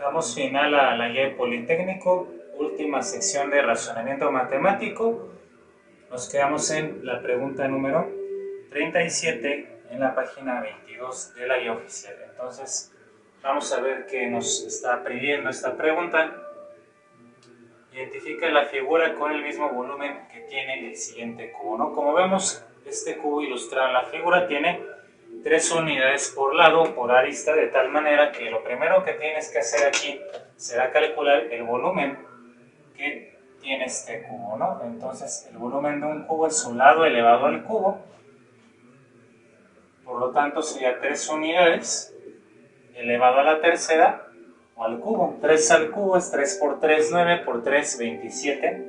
Damos final a la guía de Politécnico, última sección de razonamiento matemático. Nos quedamos en la pregunta número 37 en la página 22 de la guía oficial. Entonces, vamos a ver qué nos está pidiendo esta pregunta. Identifica la figura con el mismo volumen que tiene el siguiente cubo, ¿no? Como vemos, este cubo ilustrado en la figura tiene 3 unidades por lado, por arista, de tal manera que lo primero que tienes que hacer aquí será calcular el volumen que tiene este cubo, ¿no? Entonces, el volumen de un cubo es su lado elevado al cubo, por lo tanto sería 3 unidades elevado a la tercera o al cubo. 3 al cubo es 3 por 3, 9, por 3, 27.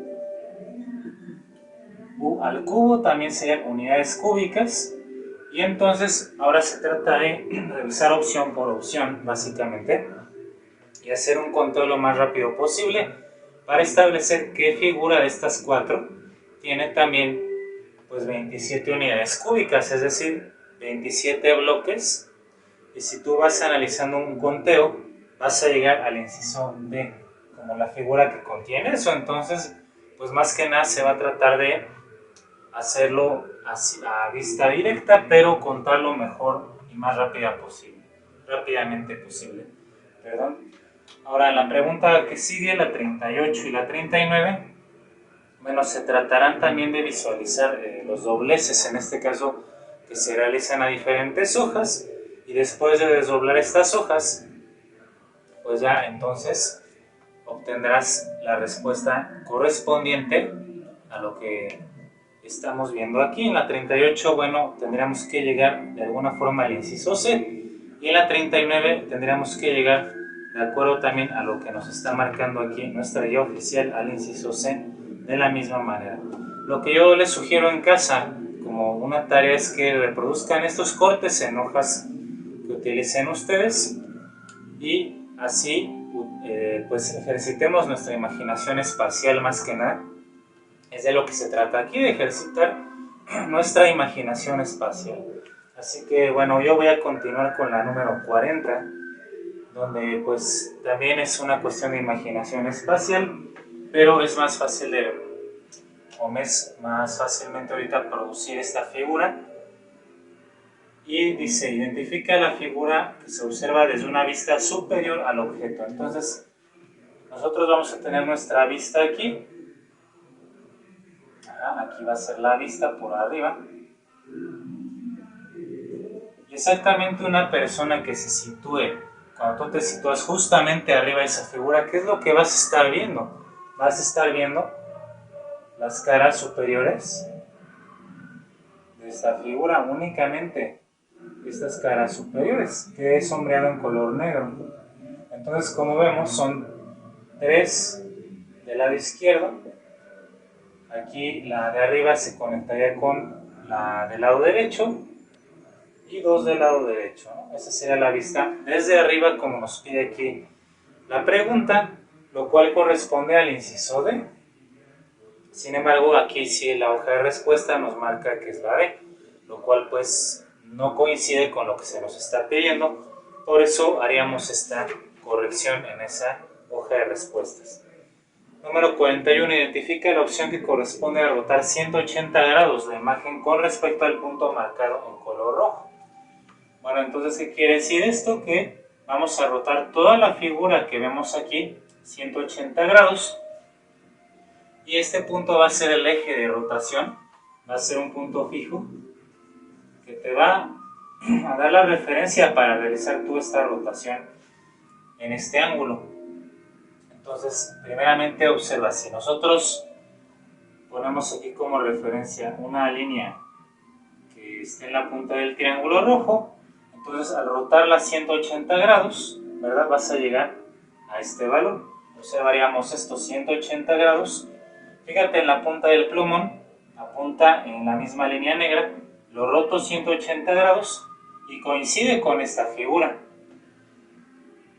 U al cubo también serían unidades cúbicas. Y entonces ahora se trata de revisar opción por opción, básicamente, y hacer un conteo lo más rápido posible para establecer qué figura de estas 4 tiene también pues 27 unidades cúbicas, es decir, 27 bloques. Y si tú vas analizando un conteo, vas a llegar al inciso D, como la figura que contiene eso. Entonces, pues más que nada se va a tratar de hacerlo así, a vista directa, pero contar lo mejor y más rápidamente posible. Perdón. Ahora, en la pregunta que sigue, la 38 y la 39, bueno, se tratarán también de visualizar los dobleces, en este caso, que se realizan a diferentes hojas, y después de desdoblar estas hojas, pues ya entonces obtendrás la respuesta correspondiente a lo que estamos viendo aquí. En la 38, bueno, tendríamos que llegar de alguna forma al inciso C, y en la 39 tendríamos que llegar, de acuerdo también a lo que nos está marcando aquí nuestra guía oficial, al inciso C de la misma manera. Lo que yo les sugiero en casa como una tarea es que reproduzcan estos cortes en hojas que utilicen ustedes, y así pues ejercitemos nuestra imaginación espacial. Más que nada es de lo que se trata aquí, de ejercitar nuestra imaginación espacial. Así que bueno, yo voy a continuar con la número 40, donde pues también es una cuestión de imaginación espacial, pero es más fácil más fácilmente ahorita producir esta figura. Y dice, identifica la figura que se observa desde una vista superior al objeto. Entonces, nosotros vamos a tener nuestra vista aquí. Aquí va a ser la vista por arriba. Y exactamente una persona que se sitúe, cuando tú te sitúas justamente arriba de esa figura, ¿qué es lo que vas a estar viendo? Vas a estar viendo las caras superiores de esta figura, únicamente estas caras superiores, que es sombreado en color negro. Entonces, como vemos, son 3 del lado izquierdo. Aquí la de arriba se conectaría con la del lado derecho, y 2 del lado derecho, ¿no? Esa sería la vista desde arriba, como nos pide aquí la pregunta, lo cual corresponde al inciso D. Sin embargo, aquí sí la hoja de respuesta nos marca que es la D, lo cual pues no coincide con lo que se nos está pidiendo. Por eso haríamos esta corrección en esa hoja de respuestas. Número 41. Identifica la opción que corresponde a rotar 180 grados la imagen con respecto al punto marcado en color rojo. Bueno, entonces, ¿qué quiere decir esto? Que vamos a rotar toda la figura que vemos aquí 180 grados, y este punto va a ser el eje de rotación, va a ser un punto fijo que te va a dar la referencia para realizar tú esta rotación en este ángulo. Entonces, primeramente observa, si nosotros ponemos aquí como referencia una línea que esté en la punta del triángulo rojo, entonces al rotarla 180 grados, ¿verdad?, vas a llegar a este valor. Observaríamos estos 180 grados. Fíjate en la punta del plumón, apunta en la misma línea negra, lo roto 180 grados y coincide con esta figura.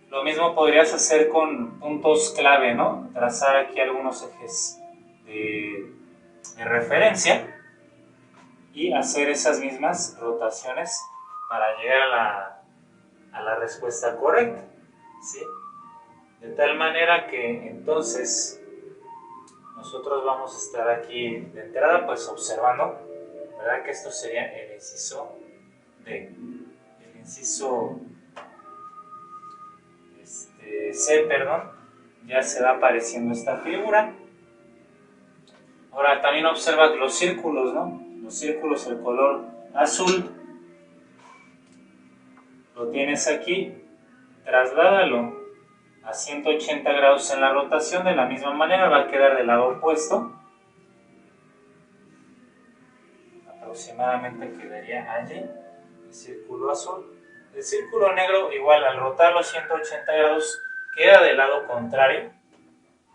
Lo mismo podrías hacer con puntos clave, ¿no? Trazar aquí algunos ejes de referencia y hacer esas mismas rotaciones para llegar a la respuesta correcta, ¿sí? De tal manera que entonces nosotros vamos a estar aquí de entrada pues observando, ¿verdad? Que esto sería el inciso D. El inciso C, perdón, ya se va apareciendo esta figura. Ahora también observa los círculos, ¿no? Los círculos, el color azul, lo tienes aquí, trasládalo a 180 grados en la rotación, de la misma manera va a quedar del lado opuesto. Aproximadamente quedaría allí el círculo azul. El círculo negro igual al rotarlo 180 grados queda del lado contrario.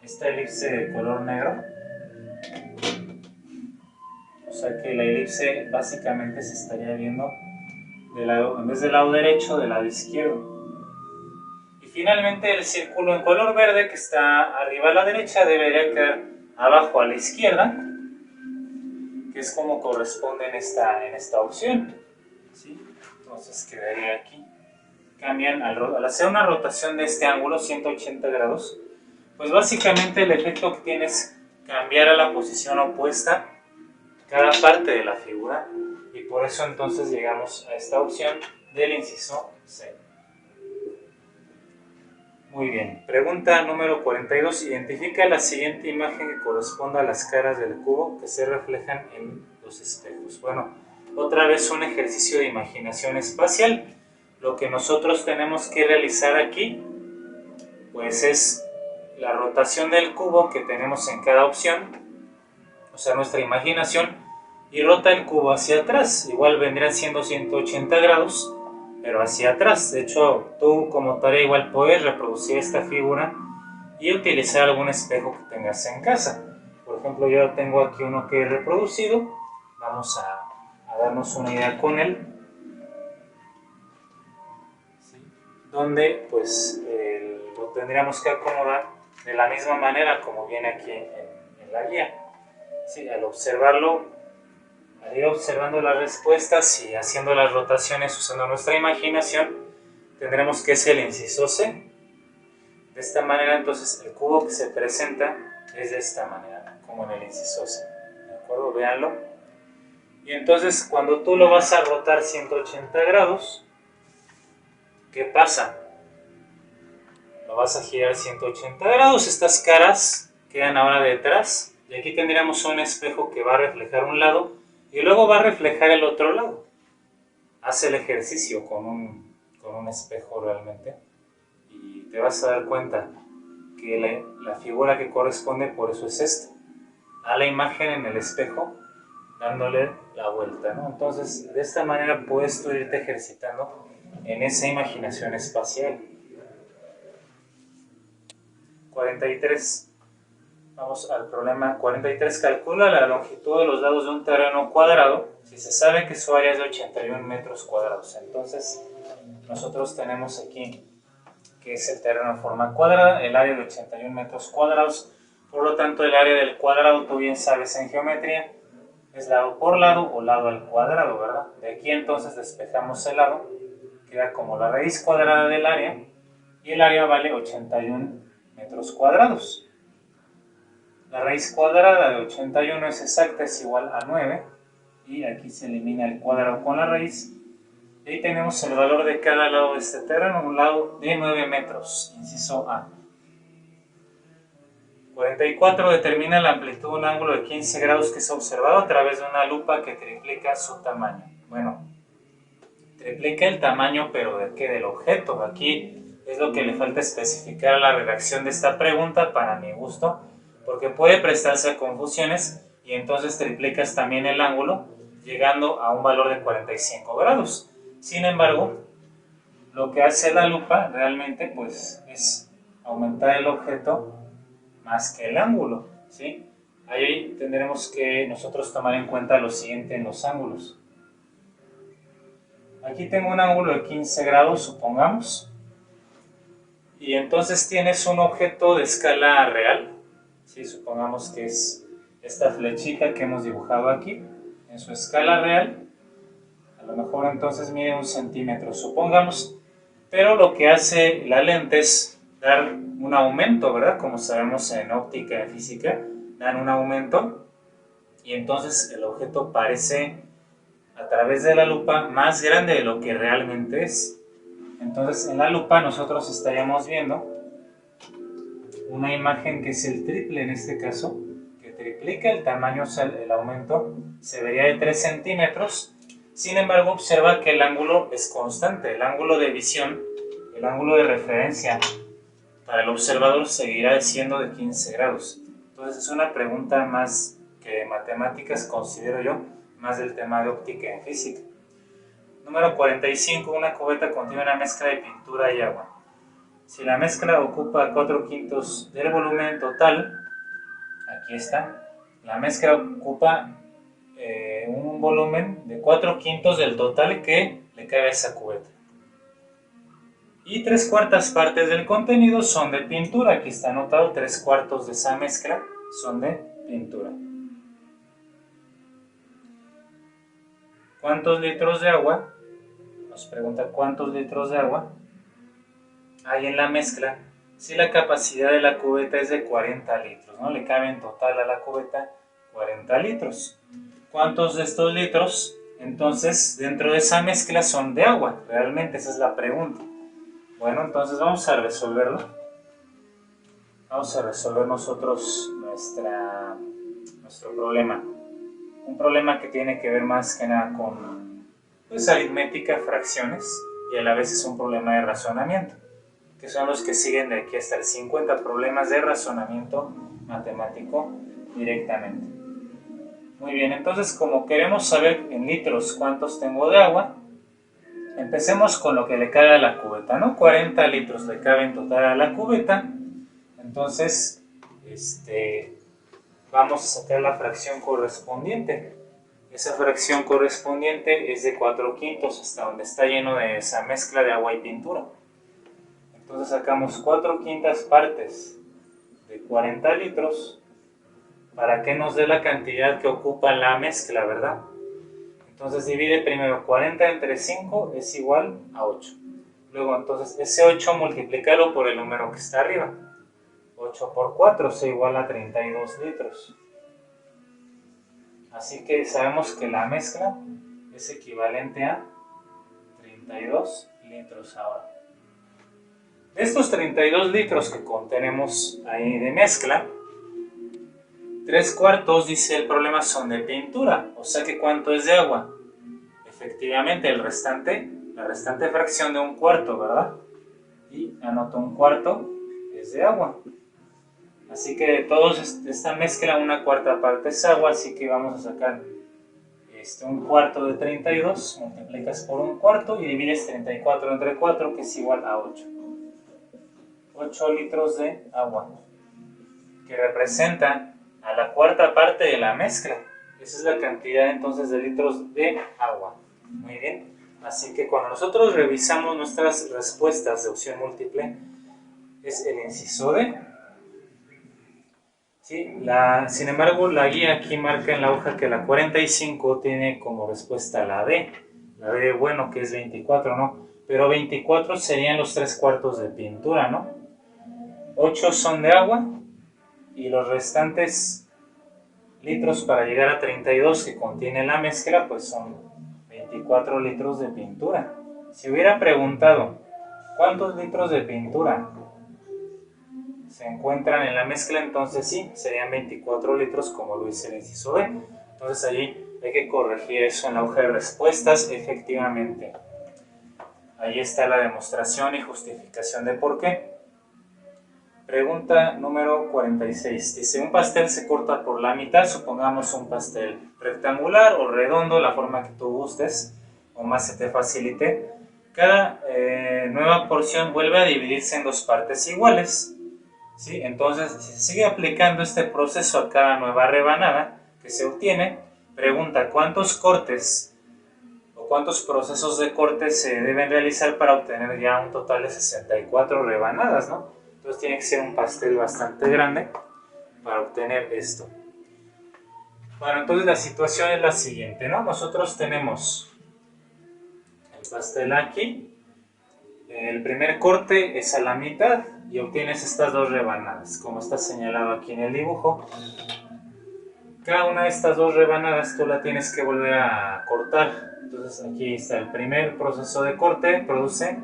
Esta elipse de color negro. O sea que la elipse básicamente se estaría viendo del lado, en vez del lado derecho, del lado izquierdo. Y finalmente el círculo en color verde que está arriba a la derecha debería quedar abajo a la izquierda, que es como corresponde en esta opción, ¿sí? Entonces quedaría aquí. Cambian al hacer una rotación de este ángulo 180 grados, pues básicamente el efecto que tiene es cambiar a la posición opuesta cada parte de la figura, y por eso entonces llegamos a esta opción del inciso C. Muy bien, pregunta número 42. Identifica la siguiente imagen que corresponda a las caras del cubo que se reflejan en los espejos. Bueno, otra vez un ejercicio de imaginación espacial. Lo que nosotros tenemos que realizar aquí, pues es la rotación del cubo que tenemos en cada opción, o sea, nuestra imaginación, y rota el cubo hacia atrás. Igual vendrían siendo 180 grados, pero hacia atrás. De hecho, tú como tarea igual puedes reproducir esta figura y utilizar algún espejo que tengas en casa. Por ejemplo, yo tengo aquí uno que he reproducido. Vamos a darnos una idea con él. ¿Sí? Donde pues lo tendríamos que acomodar de la misma manera como viene aquí en la guía. Sí, al observarlo, al ir observando las respuestas y haciendo las rotaciones usando nuestra imaginación, tendremos que es el inciso C. De esta manera entonces el cubo que se presenta es de esta manera, como en el inciso C. ¿De acuerdo? Véanlo. Y entonces cuando tú lo vas a rotar 180 grados, ¿qué pasa? Lo vas a girar 180 grados, estas caras quedan ahora detrás, y aquí tendríamos un espejo que va a reflejar un lado y luego va a reflejar el otro lado. Haz el ejercicio con un espejo realmente y te vas a dar cuenta que la figura que corresponde por eso es esta, a la imagen en el espejo dándole la vuelta, ¿no? Entonces de esta manera puedes tú irte ejercitando en esa imaginación espacial. 43. Vamos al problema 43. Calcula la longitud de los lados de un terreno cuadrado si se sabe que su área es de 81 metros cuadrados. Entonces, nosotros tenemos aquí que es el terreno en forma cuadrada, el área de 81 metros cuadrados. Por lo tanto, el área del cuadrado, tú bien sabes en geometría, es lado por lado o lado al cuadrado, ¿verdad? De aquí entonces despejamos el lado, queda como la raíz cuadrada del área, y el área vale 81 metros cuadrados. La raíz cuadrada de 81 es exacta, es igual a 9, y aquí se elimina el cuadrado con la raíz, y ahí tenemos el valor de cada lado de este terreno, un lado de 9 metros, inciso A. 44. Determina la amplitud de un ángulo de 15 grados que es observado a través de una lupa que triplica su tamaño. Bueno, triplica el tamaño, pero ¿de qué? Del objeto. Aquí es lo que le falta especificar a la redacción de esta pregunta, para mi gusto, porque puede prestarse a confusiones y entonces triplicas también el ángulo, llegando a un valor de 45 grados. Sin embargo, lo que hace la lupa realmente pues es aumentar el objeto más que el ángulo, ¿sí? Ahí tendremos que nosotros tomar en cuenta lo siguiente en los ángulos. Aquí tengo un ángulo de 15 grados, supongamos, y entonces tienes un objeto de escala real, ¿sí? Supongamos que es esta flechita que hemos dibujado aquí, en su escala real, a lo mejor entonces mide 1 centímetro, supongamos, pero lo que hace la lente es dar un aumento, ¿verdad? Como sabemos en óptica y física, dan un aumento y entonces el objeto parece a través de la lupa más grande de lo que realmente es. Entonces en la lupa nosotros estaríamos viendo una imagen que es el triple en este caso, que triplica el tamaño, o sea, el aumento se vería de 3 centímetros. Sin embargo, observa que el ángulo es constante, el ángulo de visión, el ángulo de referencia para el observador seguirá siendo de 15 grados. Entonces es una pregunta más que de matemáticas, considero yo, más del tema de óptica en física. Número 45. Una cubeta contiene una mezcla de pintura y agua. Si la mezcla ocupa 4/5 del volumen total, aquí está, la mezcla ocupa un volumen de 4/5 del total que le cabe a esa cubeta. Y 3/4 partes del contenido son de pintura. Aquí está anotado, 3/4 de esa mezcla son de pintura. ¿Cuántos litros de agua? Nos pregunta cuántos litros de agua hay en la mezcla si la capacidad de la cubeta es de 40 litros, ¿no? Le cabe en total a la cubeta 40 litros. ¿Cuántos de estos litros, entonces, dentro de esa mezcla son de agua? Realmente esa es la pregunta. Bueno, entonces vamos a resolverlo. Vamos a resolver nosotros nuestro problema. Un problema que tiene que ver más que nada con pues, aritmética, fracciones, y a la vez es un problema de razonamiento, que son los que siguen de aquí hasta el 50 problemas de razonamiento matemático directamente. Muy bien, entonces como queremos saber en litros cuántos tengo de agua, empecemos con lo que le cabe a la cubeta, ¿no? 40 litros le cabe en total a la cubeta, entonces vamos a sacar la fracción correspondiente. Esa fracción correspondiente es de 4/5 hasta donde está lleno de esa mezcla de agua y pintura. Entonces sacamos 4/5 partes de 40 litros para que nos dé la cantidad que ocupa la mezcla, ¿verdad? Entonces divide primero 40 entre 5 es igual a 8. Luego entonces ese 8 multiplícalo por el número que está arriba. 8 por 4 es igual a 32 litros. Así que sabemos que la mezcla es equivalente a 32 litros ahora. De estos 32 litros que contenemos ahí de mezcla, 3/4, dice el problema, son de pintura. O sea que ¿cuánto es de agua? Efectivamente, la restante fracción de 1/4, ¿verdad? Y anoto 1/4 es de agua. Así que de todos esta mezcla, 1/4 parte es agua, así que vamos a sacar 1/4 de 32, multiplicas por 1/4 y divides 34 entre 4, que es igual a 8. 8 litros de agua, que representa a la 1/4 parte de la mezcla. Esa es la cantidad entonces de litros de agua. Muy bien, así que cuando nosotros revisamos nuestras respuestas de opción múltiple, es el inciso D. Sí, sin embargo, la guía aquí marca en la hoja que la 45 tiene como respuesta la D de bueno, que es 24, ¿no? Pero 24 serían los 3/4 de pintura, ¿no? 8 son de agua y los restantes litros para llegar a 32 que contiene la mezcla, pues son 24 litros de pintura. Si hubiera preguntado ¿cuántos litros de pintura se encuentran en la mezcla? Entonces sí, serían 24 litros como lo dice el inciso B. Entonces allí hay que corregir eso en la hoja de respuestas, efectivamente. Ahí está la demostración y justificación de por qué. Pregunta número 46. Dice, un pastel se corta por la mitad, supongamos un pastel rectangular o redondo, la forma que tú gustes o más se te facilite. Cada nueva porción vuelve a dividirse en 2 partes iguales. ¿Sí? Entonces, si se sigue aplicando este proceso a cada nueva rebanada que se obtiene, pregunta cuántos cortes o cuántos procesos de corte se deben realizar para obtener ya un total de 64 rebanadas, ¿no? Entonces tiene que ser un pastel bastante grande para obtener esto. Bueno, entonces la situación es la siguiente, ¿no? Nosotros tenemos el pastel aquí El primer corte es a la mitad y obtienes estas dos rebanadas, como está señalado aquí en el dibujo. Cada una de estas dos rebanadas tú la tienes que volver a cortar. Entonces aquí está el primer proceso de corte, produce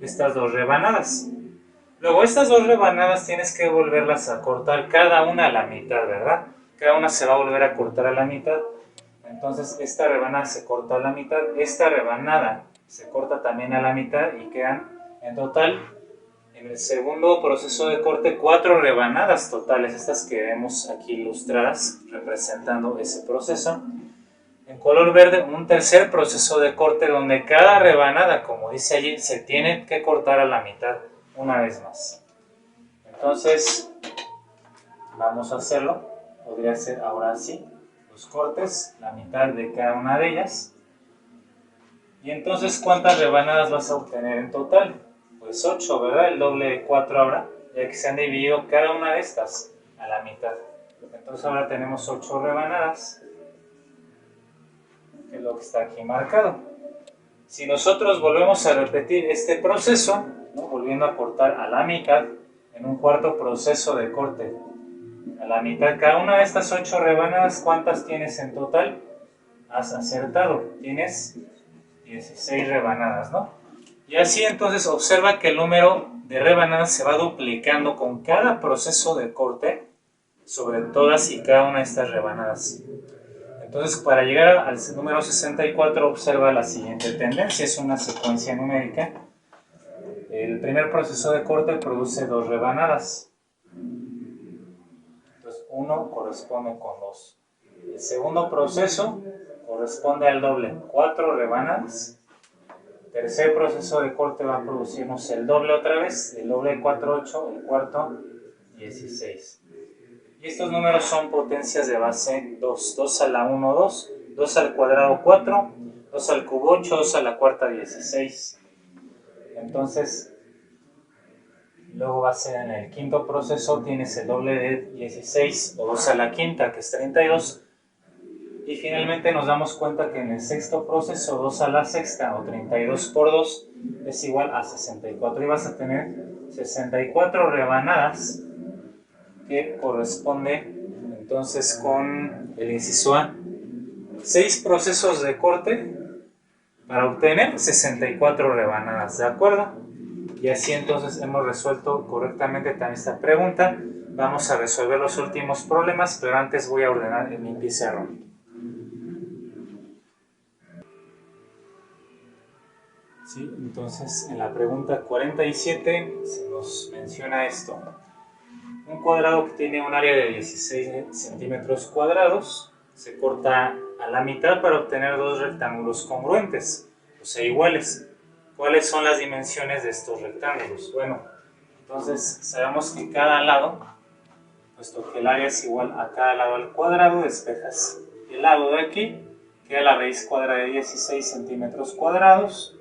estas dos rebanadas. Luego estas dos rebanadas tienes que volverlas a cortar cada una a la mitad, ¿verdad? Cada una se va a volver a cortar a la mitad. Entonces esta rebanada se corta a la mitad, esta rebanada se corta también a la mitad y quedan en total, en el segundo proceso de corte, 4 rebanadas totales, estas que vemos aquí ilustradas representando ese proceso. En color verde, un tercer proceso de corte donde cada rebanada, como dice allí, se tiene que cortar a la mitad una vez más. Entonces, vamos a hacerlo. Podría ser ahora sí, los cortes, la mitad de cada una de ellas. Y entonces, ¿cuántas rebanadas vas a obtener en total? Pues 8, ¿verdad? El doble de 4 ahora, ya que se han dividido cada una de estas a la mitad. Entonces ahora tenemos 8 rebanadas, que es lo que está aquí marcado. Si nosotros volvemos a repetir este proceso, ¿no? Volviendo a cortar a la mitad, en un cuarto proceso de corte a la mitad, cada una de estas 8 rebanadas, ¿cuántas tienes en total? Has acertado, tienes 16 rebanadas, ¿no? Y así entonces observa que el número de rebanadas se va duplicando con cada proceso de corte sobre todas y cada una de estas rebanadas. Entonces, para llegar al número 64, observa la siguiente tendencia, es una secuencia numérica. El primer proceso de corte produce 2 rebanadas. Entonces, 1 corresponde con 2. El segundo proceso corresponde al doble, 4 rebanadas. El tercer proceso de corte va a producirnos el doble otra vez, el doble de 4, 8, el cuarto, 16. Y estos números son potencias de base 2. 2 a la 1, 2. 2 al cuadrado, 4. 2 al cubo, 8. 2 a la cuarta, 16. Entonces, luego va a ser en el quinto proceso, tienes el doble de 16, o 2 a la quinta, que es 32. Y finalmente nos damos cuenta que en el sexto proceso, 2 a la sexta, o 32 por 2, es igual a 64. Y vas a tener 64 rebanadas, que corresponde entonces con el inciso A. 6 procesos de corte para obtener 64 rebanadas, ¿de acuerdo? Y así entonces hemos resuelto correctamente también esta pregunta. Vamos a resolver los últimos problemas, pero antes voy a ordenar en mi pizarrón. Sí, entonces en la pregunta 47 se nos menciona esto. Un cuadrado que tiene un área de 16 centímetros cuadrados se corta a la mitad para obtener dos rectángulos congruentes, o sea, iguales. ¿Cuáles son las dimensiones de estos rectángulos? Bueno, entonces sabemos que cada lado, puesto que el área es igual a cada lado al cuadrado, despejas el lado de aquí, queda la raíz cuadrada de 16 centímetros cuadrados,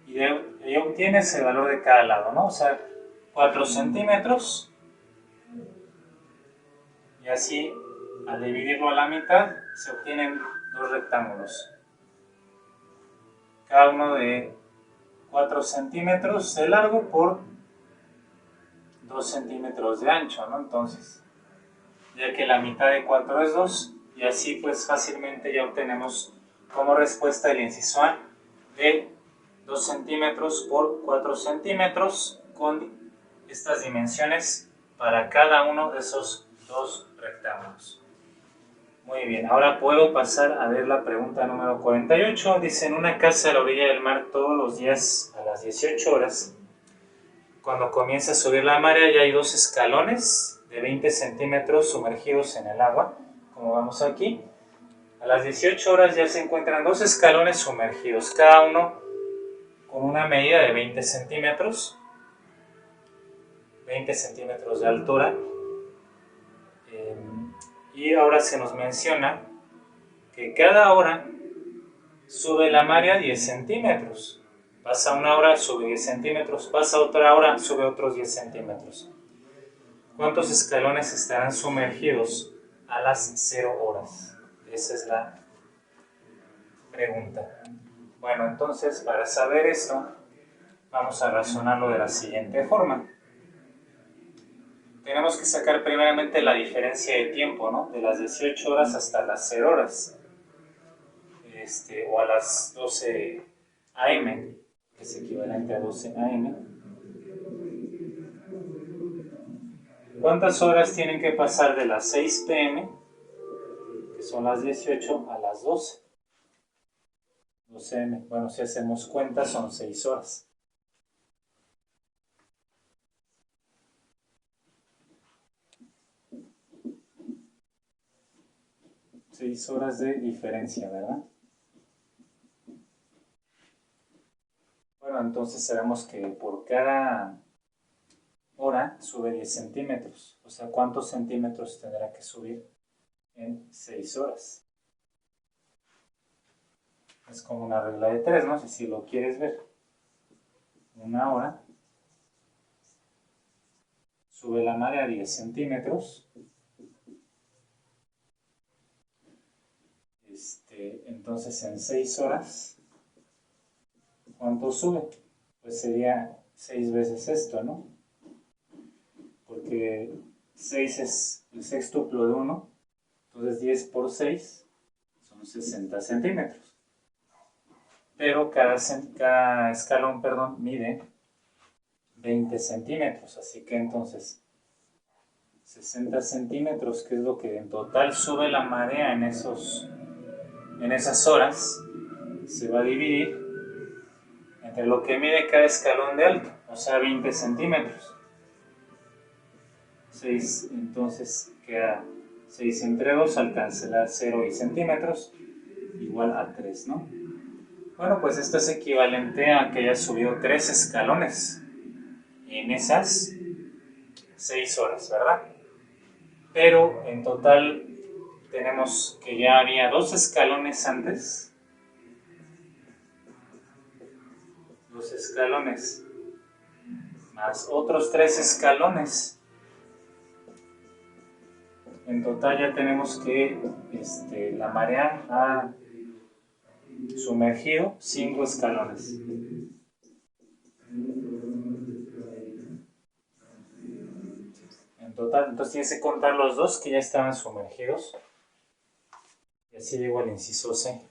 y de ahí obtienes el valor de cada lado, ¿no? O sea, 4 centímetros. Y así, al dividirlo a la mitad, se obtienen dos rectángulos. Cada uno de 4 centímetros de largo por 2 centímetros de ancho, ¿no? Entonces, ya que la mitad de 4 es 2, y así pues fácilmente ya obtenemos como respuesta el inciso A de 2 centímetros por 4 centímetros con estas dimensiones para cada uno de esos dos rectángulos. Muy bien, ahora puedo pasar a ver la pregunta número 48. Dice, en una casa a la orilla del mar todos los días a las 18 horas, cuando comienza a subir la marea, ya hay dos escalones de 20 centímetros sumergidos en el agua, como vamos aquí. A las 18 horas ya se encuentran dos escalones sumergidos, cada uno con una medida de 20 centímetros de altura. Y ahora se nos menciona que cada hora sube la marea 10 centímetros. Pasa una hora, sube 10 centímetros. Pasa otra hora, sube otros 10 centímetros. ¿Cuántos escalones estarán sumergidos a las 0 horas? Esa es la pregunta. Bueno, entonces para saber esto, Vamos a razonarlo de la siguiente forma. Tenemos que sacar primeramente la diferencia de tiempo, ¿no? De las 18 horas hasta las 0 horas. O a las 12 AM, que es equivalente a 12 AM. ¿Cuántas horas tienen que pasar de las 6 PM, que son las 18, a las 12? 12 AM. Bueno, si hacemos cuenta, son 6 horas. 6 horas de diferencia, ¿verdad? Bueno, entonces sabemos que por cada hora sube 10 centímetros. O sea, ¿cuántos centímetros tendrá que subir en 6 horas? Es como una regla de 3, ¿no? Si lo quieres ver. Una hora sube la marea 10 centímetros. Entonces en 6 horas, ¿cuánto sube? Pues sería 6 veces esto, ¿no? Porque 6 es el sextuplo de 1, entonces 10 por 6 son 60 centímetros. Pero cada escalón, mide 20 centímetros, así que entonces 60 centímetros, que es lo que en total sube la marea en esas horas, se va a dividir entre lo que mide cada escalón de alto, o sea 20 centímetros. 6, entonces queda 6 entre 2 al cancelar 0 y centímetros, igual a 3, ¿no? Bueno, pues esto es equivalente a que haya subido 3 escalones en esas 6 horas, ¿verdad? Pero en total tenemos que ya había 2 escalones antes. 2 escalones más otros 3 escalones. En total ya tenemos que la marea ha sumergido 5 escalones. En total, entonces tienes que contar los 2 que ya estaban sumergidos. Y así llego al inciso C.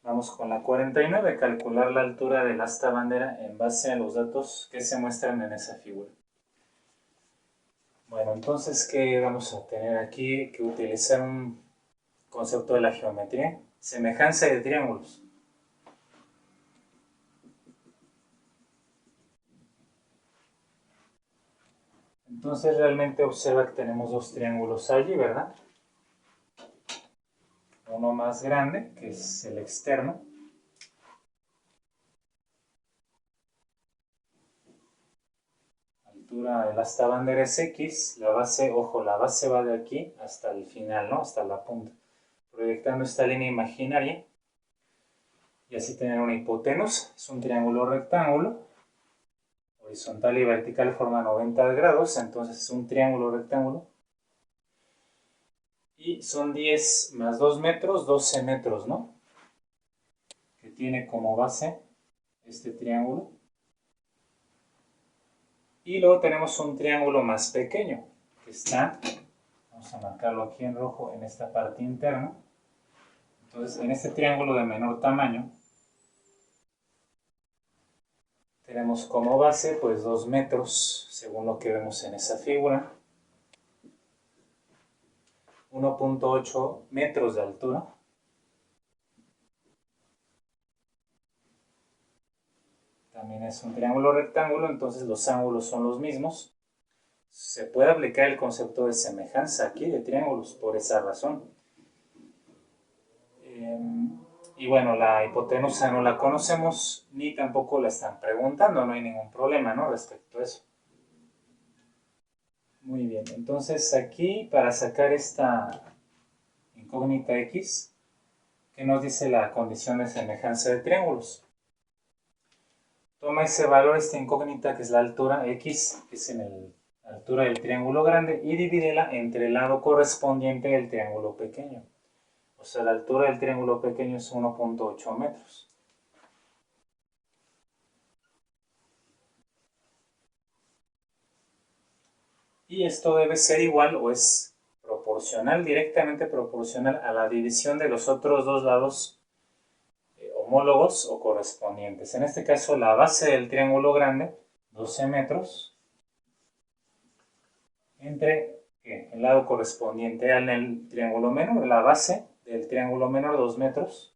Vamos con la 49, calcular la altura del asta bandera en base a los datos que se muestran en esa figura. Bueno, entonces, ¿qué vamos a tener aquí? Que utilizar un concepto de la geometría, semejanza de triángulos. Entonces realmente observa que tenemos 2 triángulos allí, ¿verdad? Uno más grande, que es el externo. Altura del asta bandera es X, la base, ojo, la base va de aquí hasta el final, ¿no? Hasta la punta. Proyectando esta línea imaginaria. Y así tener una hipotenusa. Es un triángulo rectángulo. Horizontal y vertical forma 90 grados, entonces es un triángulo rectángulo. Y son 10 más 2 metros, 12 metros, ¿no? Que tiene como base este triángulo. Y luego tenemos un triángulo más pequeño, que está, vamos a marcarlo aquí en rojo, en esta parte interna. Entonces, en este triángulo de menor tamaño, tenemos como base, pues 2 metros, según lo que vemos en esa figura. 1.8 metros de altura. También es un triángulo rectángulo, entonces los ángulos son los mismos. Se puede aplicar el concepto de semejanza aquí de triángulos por esa razón. Y bueno, la hipotenusa no la conocemos ni tampoco la están preguntando, no hay ningún problema, ¿no? Respecto a eso. Muy bien, entonces aquí para sacar esta incógnita X, ¿qué nos dice la condición de semejanza de triángulos? Toma ese valor, esta incógnita que es la altura X, que es en el la altura del triángulo grande, y divídela entre el lado correspondiente del triángulo pequeño. O sea, la altura del triángulo pequeño es 1.8 metros. Y esto debe ser igual o es proporcional, directamente proporcional a la división de los otros dos lados homólogos o correspondientes. En este caso, la base del triángulo grande, 12 metros, entre el lado correspondiente al triángulo menor, la base del triángulo menor, 2 metros.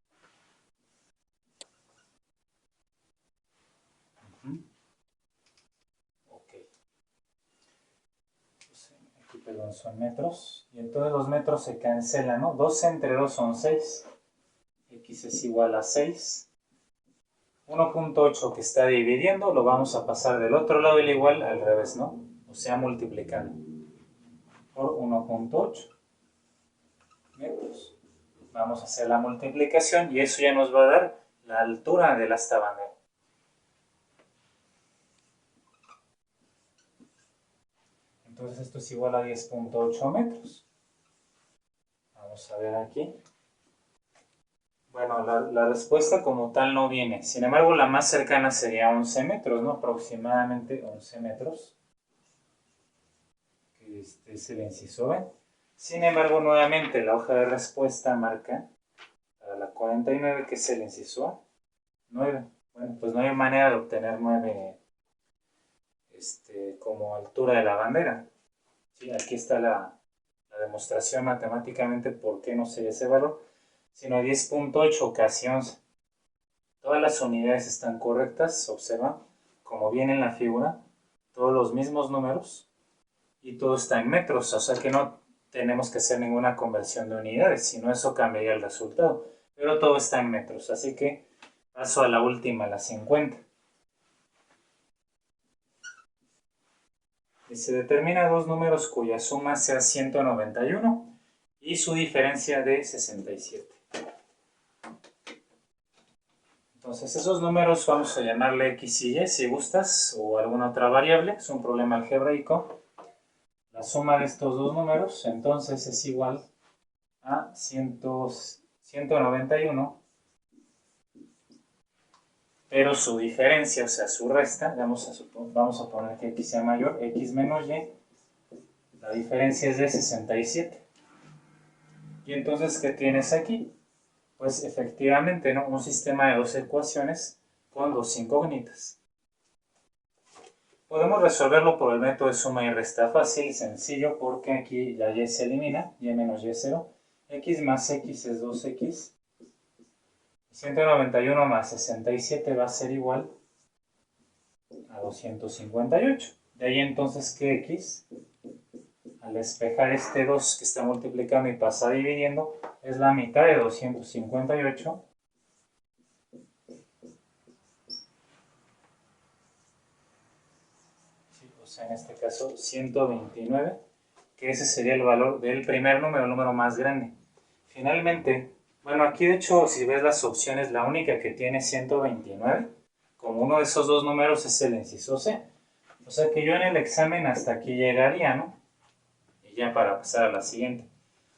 Ok. Aquí, perdón, son metros. Y entonces los metros se cancelan, ¿no? 12 entre 2 son 6. X es igual a 6. 1.8 que está dividiendo lo vamos a pasar del otro lado del igual al revés, ¿no? O sea, multiplicando por 1.8 metros. Vamos a hacer la multiplicación y eso ya nos va a dar la altura de la asta bandera. Entonces esto es igual a 10.8 metros. Vamos a ver aquí. Bueno, la respuesta como tal no viene. Sin embargo, la más cercana sería 11 metros, ¿no? Aproximadamente 11 metros. Que este es el inciso B. Sin embargo, nuevamente la hoja de respuesta marca para la 49, que es el inciso A, 9. Bueno, pues no hay manera de obtener 9 como altura de la bandera. ¿Sí? Aquí está la demostración matemáticamente por qué no sería ese valor, sino 10.8 casi 11. Todas las unidades están correctas, observan, como viene en la figura, todos los mismos números y todo está en metros, o sea que no tenemos que hacer ninguna conversión de unidades, sino eso cambiaría el resultado, pero todo está en metros, así que paso a la última, la 50. Y se determina dos números cuya suma sea 191 y su diferencia de 67. Entonces esos números vamos a llamarle x y y si gustas, o alguna otra variable, es un problema algebraico. La suma de estos dos números entonces es igual a 191, pero su diferencia, o sea su resta, vamos a poner que x sea mayor, x menos y, la diferencia es de 67. Y entonces, ¿qué tienes aquí? Pues efectivamente, ¿no? Un sistema de dos ecuaciones con dos incógnitas. Podemos resolverlo por el método de suma y resta fácil y sencillo, porque aquí la y se elimina, y menos y es 0. X más x es 2x. 191 más 67 va a ser igual a 258. De ahí entonces que x, al despejar este 2 que está multiplicando y pasa dividiendo, es la mitad de 258. O sea, en este caso 129, que ese sería el valor del primer número, el número más grande. Finalmente, bueno, aquí de hecho, si ves las opciones, la única que tiene 129, como uno de esos dos números es el inciso C. O sea que yo en el examen hasta aquí llegaría, ¿no? Y ya para pasar a la siguiente.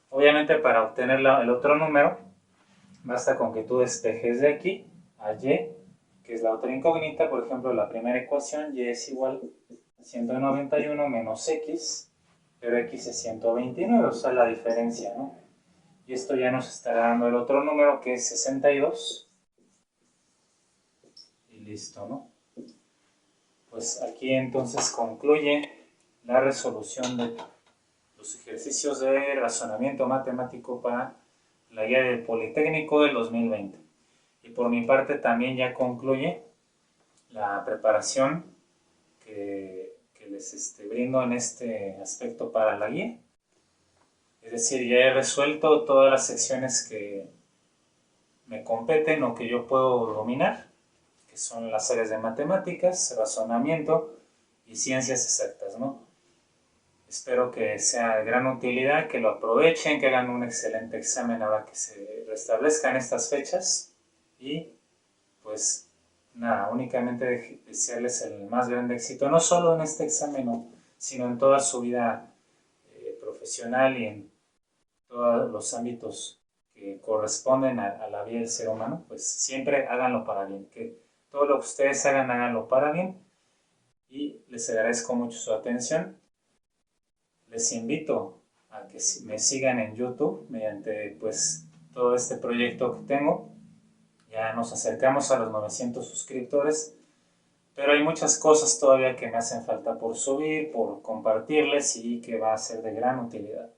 Obviamente para obtener el otro número, basta con que tú despejes de aquí a y, que es la otra incógnita. Por ejemplo, la primera ecuación, y es igual a 191 menos x, pero x es 129, o sea la diferencia, ¿no? Y esto ya nos estará dando el otro número, que es 62. Y listo, ¿no? Pues aquí entonces concluye la resolución de los ejercicios de razonamiento matemático para la guía del Politécnico del 2020. Y por mi parte también ya concluye la preparación que les brindo en este aspecto para la guía. Es decir, ya he resuelto todas las secciones que me competen o que yo puedo dominar, que son las áreas de matemáticas, razonamiento y ciencias exactas, ¿no? Espero que sea de gran utilidad, que lo aprovechen, que hagan un excelente examen ahora que se restablezcan estas fechas. Y pues nada, únicamente desearles el más grande éxito, no solo en este examen, sino en toda su vida profesional y en todos los ámbitos que corresponden a la vida del ser humano, pues siempre háganlo para bien. Que todo lo que ustedes hagan, háganlo para bien. Y les agradezco mucho su atención. Les invito a que me sigan en YouTube mediante pues todo este proyecto que tengo. Ya nos acercamos a los 900 suscriptores, pero hay muchas cosas todavía que me hacen falta por subir, por compartirles y que va a ser de gran utilidad.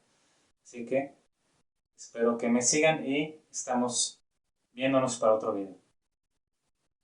Así que espero que me sigan y estamos viéndonos para otro video.